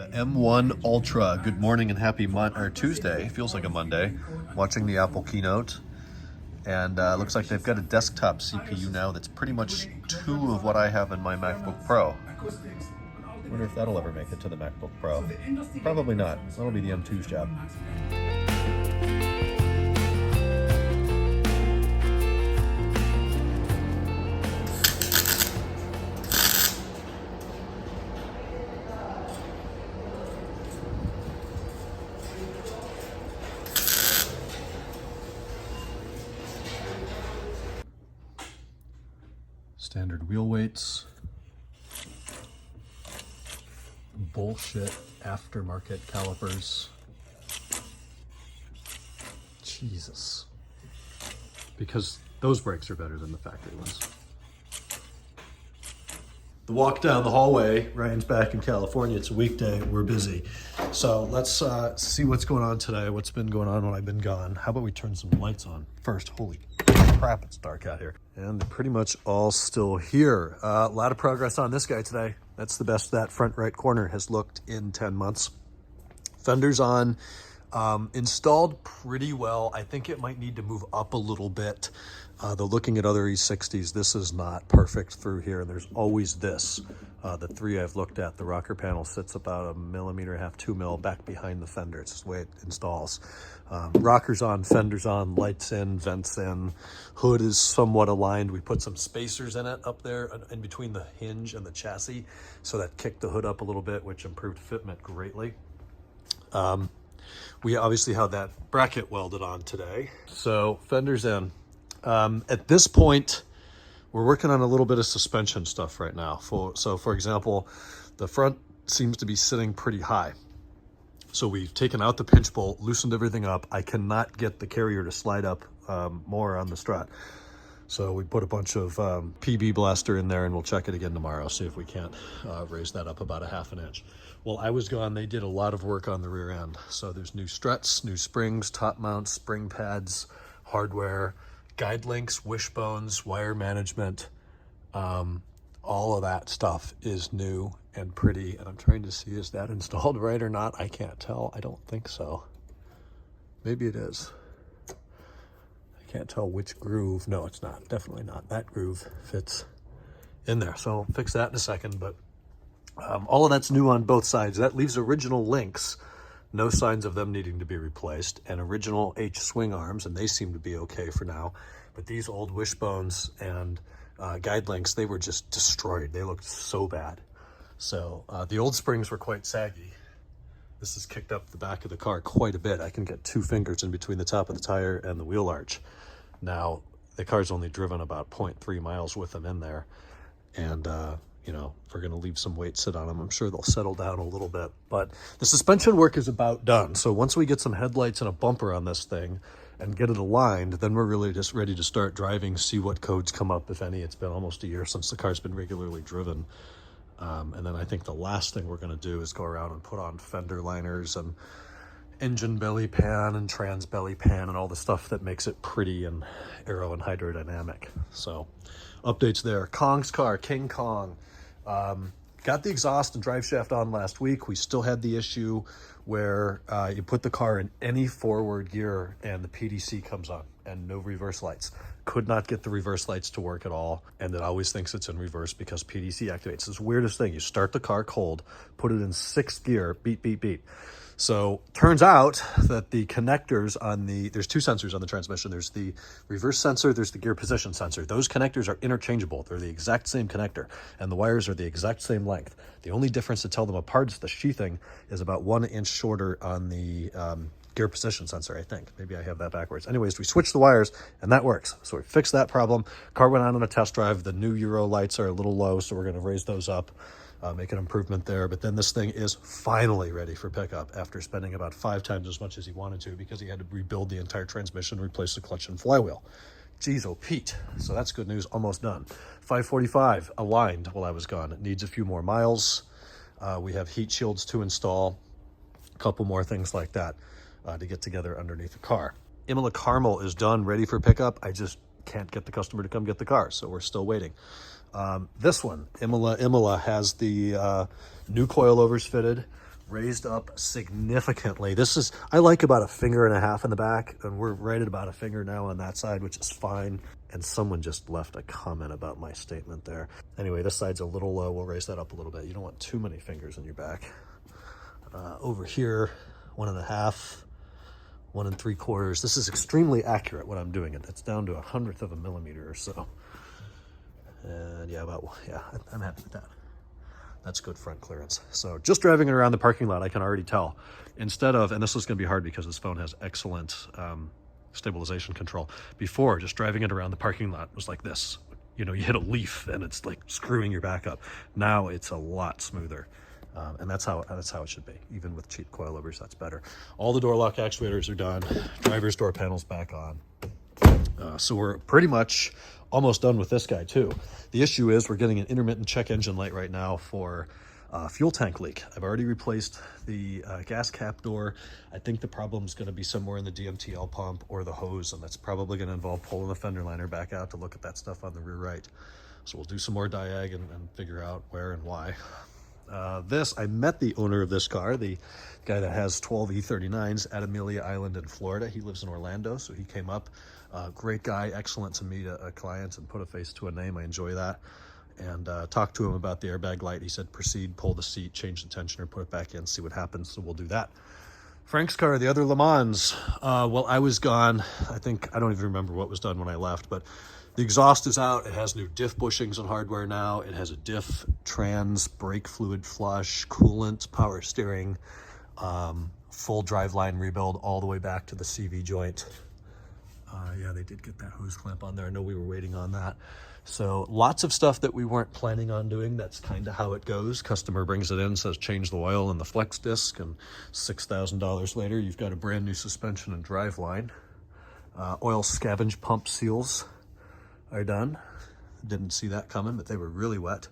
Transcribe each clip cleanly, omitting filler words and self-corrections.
The M1 Ultra. Good morning and happy Tuesday. Feels like a Monday. Watching the Apple keynote, and looks like they've got a desktop CPU now that's pretty much 2 of what I have in my MacBook Pro. Wonder if that'll ever make it to the MacBook Pro. Probably not. That'll be the M2's job. Standard wheel weights. Bullshit aftermarket calipers. Jesus. Because those brakes are better than the factory ones. The walk down the hallway, Ryan's back in California, it's a weekday, we're busy. So let's see what's going on today, what's been going on when I've been gone. How about we turn some lights on first? Holy crap, it's dark out here. And they're pretty much all still here. A lot of progress on this guy today. That's the best that front right corner has looked in 10 months. Fender's on, installed pretty well. I think it might need to move up a little bit. Though looking at other E60s, this is not perfect through here. And there's always this. The 3 I've looked at, the rocker panel sits about 1.5 millimeters, 2 mil back behind the fender. It's just the way it installs. Rockers on, fenders on, lights in, vents in. Hood is somewhat aligned. We put some spacers in it up there in between the hinge and the chassis. So that kicked the hood up a little bit, which improved fitment greatly. We obviously have that bracket welded on today. So fender's in. At this point, we're working on a little bit of suspension stuff right now. So for example, the front seems to be sitting pretty high. So we've taken out the pinch bolt, loosened everything up. I cannot get the carrier to slide up more on the strut. So we put a bunch of PB blaster in there, and we'll check it again tomorrow, see if we can't raise that up about 1/2 inch. While I was gone, they did a lot of work on the rear end. So there's new struts, new springs, top mounts, spring pads, hardware, guide links, wishbones, wire management. All of that stuff is new and pretty. And I'm trying to see, is that installed right or not? I can't tell. I don't think so. Maybe it is. I can't tell which groove. No, it's not. Definitely not. That groove fits in there. So I'll fix that in a second. But all of that's new on both sides. That leaves original links. No signs of them needing to be replaced, and original H swing arms, and they seem to be okay for now. But these old wishbones and guide links, they were just destroyed. They looked so bad. So the old springs were quite saggy. This has kicked up the back of the car quite a bit. I can get 2 fingers in between the top of the tire and the wheel arch. Now, the car's only driven about 0.3 miles with them in there. And you know, if we're going to leave some weight sit on them, I'm sure they'll settle down a little bit. But the suspension work is about done. So once we get some headlights and a bumper on this thing and get it aligned, then we're really just ready to start driving, see what codes come up, if any. It's been almost a year since the car's been regularly driven. And then I think the last thing we're going to do is go around and put on fender liners and engine belly pan and trans belly pan and all the stuff that makes it pretty and aero and hydrodynamic. So updates there. Kong's car, King Kong. Got the exhaust and drive shaft on last week. We still had the issue where you put the car in any forward gear and the PDC comes on and no reverse lights. Could not get the reverse lights to work at all, and it always thinks it's in reverse because PDC activates. It's the weirdest thing. You start the car cold, put it in 6th gear, beep, beep, beep. So turns out that the connectors on there's 2 sensors on the transmission. There's the reverse sensor, there's the gear position sensor. Those connectors are interchangeable. They're the exact same connector, and the wires are the exact same length. The only difference to tell them apart is the sheathing is about 1 inch shorter on the gear position sensor, I think. Maybe I have that backwards. Anyways, we switched the wires, and that works. So we fixed that problem. Car went on a test drive. The new Euro lights are a little low, so we're going to raise those up. Make an improvement there. But then this thing is finally ready for pickup after spending about 5 times as much as he wanted to because he had to rebuild the entire transmission, replace the clutch and flywheel. Geez, oh Pete. So that's good news, almost done. 545 aligned while I was gone. It needs a few more miles. We have heat shields to install, a couple more things like that to get together underneath the car. Imola Carmel is done, ready for pickup. I just can't get the customer to come get the car, so we're still waiting. This one, Imola has the new coilovers fitted, raised up significantly. This is, I like about 1.5 fingers in the back, and we're right at about 1 finger now on that side, which is fine. And someone just left a comment about my statement there. Anyway, this side's a little low. We'll raise that up a little bit. You don't want too many fingers in your back. Over here, 1.5, 1 3/4. This is extremely accurate when I'm doing it. It's down to 1/100 of a millimeter or so. And yeah, I'm happy with that. That's good front clearance. So just driving it around the parking lot, I can already tell. Instead of, and this is going to be hard because this phone has excellent stabilization control. Before, just driving it around the parking lot was like this. You know, you hit a leaf and it's like screwing your back up. Now it's a lot smoother. And that's how it should be. Even with cheap coilovers, that's better. All the door lock actuators are done. Driver's door panel's back on. So we're pretty much almost done with this guy too. The issue is we're getting an intermittent check engine light right now for fuel tank leak. I've already replaced the gas cap door. I think the problem's going to be somewhere in the DMTL pump or the hose, and that's probably going to involve pulling the fender liner back out to look at that stuff on the rear right. So we'll do some more diag and figure out where and why. I met the owner of this car, the guy that has 12 E39s at Amelia Island in Florida. He lives in Orlando, so he came up. Great guy, excellent to meet a client and put a face to a name. I enjoy that. And talked to him about the airbag light. He said, proceed, pull the seat, change the tensioner, put it back in, see what happens. So we'll do that. Frank's car, the other Le Mans. Well, I was gone. I don't even remember what was done when I left, but the exhaust is out. It has new diff bushings and hardware now. It has a diff, trans, brake fluid flush, coolant, power steering, full driveline rebuild all the way back to the CV joint. Yeah, they did get that hose clamp on there. I know we were waiting on that. So lots of stuff that we weren't planning on doing. That's kind of how it goes. Customer brings it in, says change the oil and the flex disc, and $6,000 later, you've got a brand new suspension and driveline. Oil scavenge pump seals are done. Didn't see that coming, but they were really wet.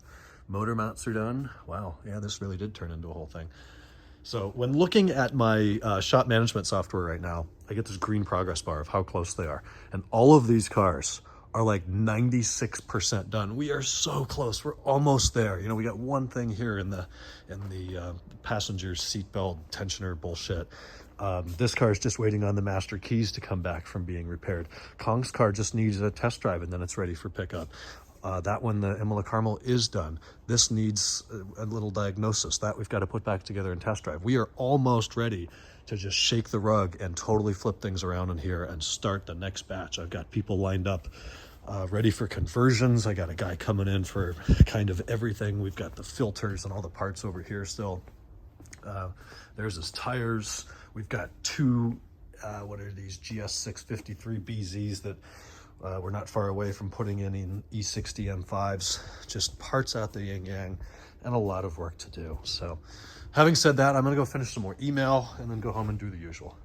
Motor mounts are done. Wow, yeah, this really did turn into a whole thing. So when looking at my shop management software right now, I get this green progress bar of how close they are. And all of these cars are like 96% done. We are so close. We're almost there. You know, we got one thing here in the passenger seatbelt tensioner bullshit. This car is just waiting on the master keys to come back from being repaired. Kong's car just needs a test drive and then it's ready for pickup. That one, the Imola Carmel, is done. This needs a little diagnosis. That we've got to put back together and test drive. We are almost ready to just shake the rug and totally flip things around in here and start the next batch. I've got people lined up ready for conversions. I got a guy coming in for kind of everything. We've got the filters and all the parts over here still. There's his tires. We've got two, what are these, GS653 BZs that we're not far away from putting in E60 M5s. Just parts out the yin yang and a lot of work to do. So having said that, I'm gonna go finish some more email and then go home and do the usual.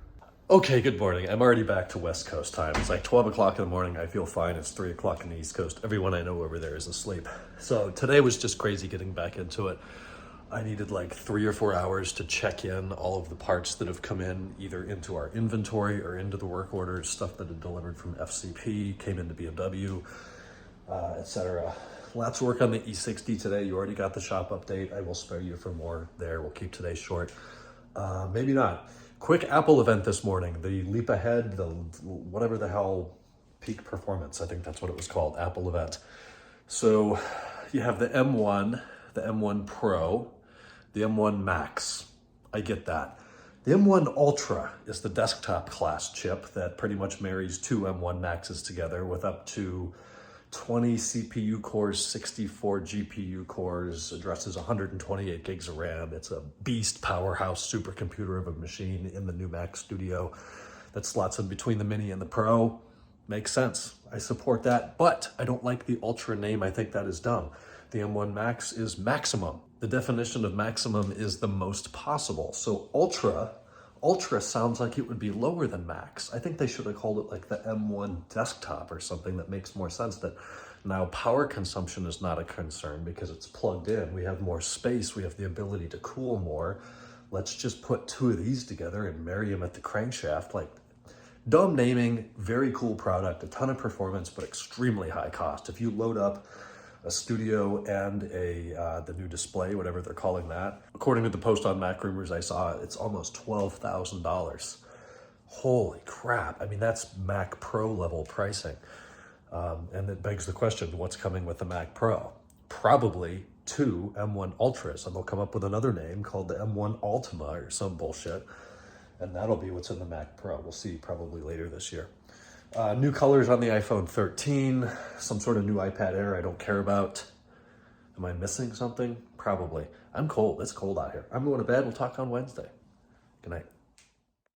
Okay, good morning. I'm already back to West Coast time. It's like 12 o'clock in the morning. I feel fine. It's 3 o'clock in the East Coast. Everyone I know over there is asleep. So today was just crazy getting back into it. I needed like 3 or 4 hours to check in all of the parts that have come in, either into our inventory or into the work orders, stuff that had delivered from FCP, came into BMW, etc. Lots of work on the E60 today. You already got the shop update. I will spare you for more there. We'll keep today short. Maybe not. Quick Apple event this morning. The Leap Ahead, the whatever the hell, Peak Performance, I think that's what it was called, Apple event. So you have the M1, the M1 Pro, the M1 Max. I get that. The M1 Ultra is the desktop class chip that pretty much marries two M1 Maxes together with up to 20 CPU cores, 64 GPU cores, addresses 128 gigs of RAM. It's a beast powerhouse supercomputer of a machine in the new Mac Studio that slots in between the Mini and the Pro. Makes sense. I support that, but I don't like the Ultra name. I think that is dumb. The M1 Max is maximum. The definition of maximum is the most possible. So Ultra sounds like it would be lower than Max. I think they should have called it like the M1 Desktop or something. That makes more sense. That now power consumption is not a concern because it's plugged in. We have more space. We have the ability to cool more. Let's just put two of these together and marry them at the crankshaft. Like, dumb naming, very cool product, a ton of performance, but extremely high cost. If you load up a studio and the new display, whatever they're calling that. According to the post on Mac Rumors I saw, it's almost $12,000. Holy crap. I mean, that's Mac Pro level pricing. And it begs the question, what's coming with the Mac Pro? Probably 2 M1 Ultras, and they'll come up with another name called the M1 Ultima or some bullshit. And that'll be what's in the Mac Pro. We'll see probably later this year. New colors on the iPhone 13, some sort of new iPad Air I don't care about. Am I missing something? Probably. I'm cold. It's cold out here. I'm going to bed. We'll talk on Wednesday. Good night.